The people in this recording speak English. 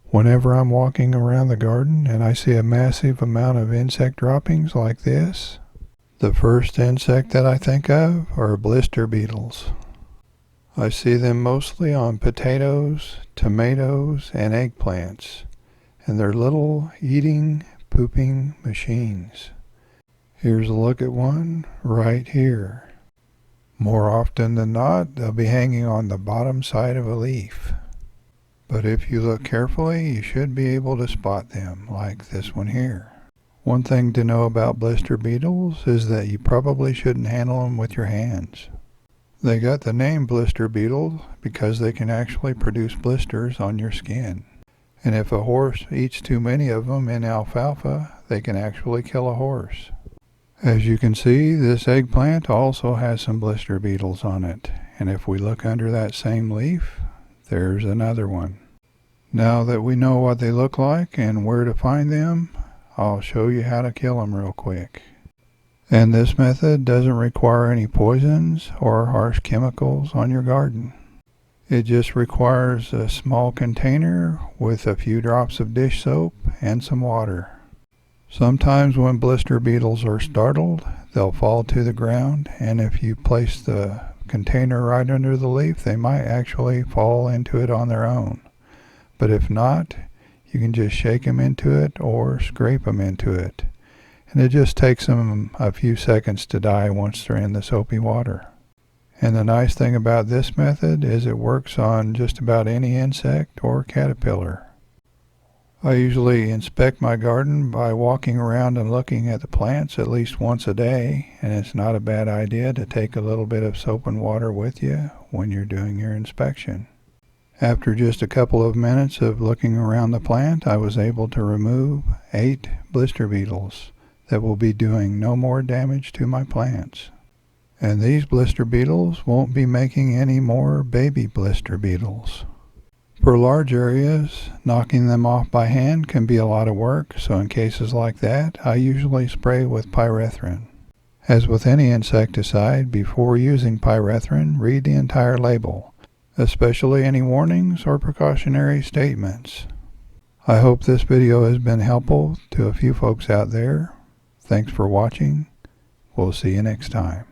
Whenever I'm walking around the garden and I see a massive amount of insect droppings like this, the first insect that I think of are blister beetles. I see them mostly on potatoes, tomatoes, and eggplants, and they're little eating, pooping machines. Here's a look at one right here. More often than not, they'll be hanging on the bottom side of a leaf. But if you look carefully, you should be able to spot them, like this one here. One thing to know about blister beetles is that you probably shouldn't handle them with your hands. They got the name blister beetle because they can actually produce blisters on your skin. And if a horse eats too many of them in alfalfa, they can actually kill a horse. As you can see, this eggplant also has some blister beetles on it. And if we look under that same leaf, there's another one. Now that we know what they look like and where to find them, I'll show you how to kill them real quick. And this method doesn't require any poisons or harsh chemicals on your garden. It just requires a small container with a few drops of dish soap and some water. Sometimes when blister beetles are startled, they'll fall to the ground, and if you place the container right under the leaf, they might actually fall into it on their own. But if not, you can just shake them into it or scrape them into it. And it just takes them a few seconds to die once they're in the soapy water. And the nice thing about this method is it works on just about any insect or caterpillar. I usually inspect my garden by walking around and looking at the plants at least once a day, and it's not a bad idea to take a little bit of soap and water with you when you're doing your inspection. After just a couple of minutes of looking around the plant, I was able to remove 8 blister beetles that will be doing no more damage to my plants. And these blister beetles won't be making any more baby blister beetles. For large areas, knocking them off by hand can be a lot of work, so in cases like that, I usually spray with pyrethrin. As with any insecticide, before using pyrethrin, read the entire label, especially any warnings or precautionary statements. I hope this video has been helpful to a few folks out there. Thanks for watching. We'll see you next time.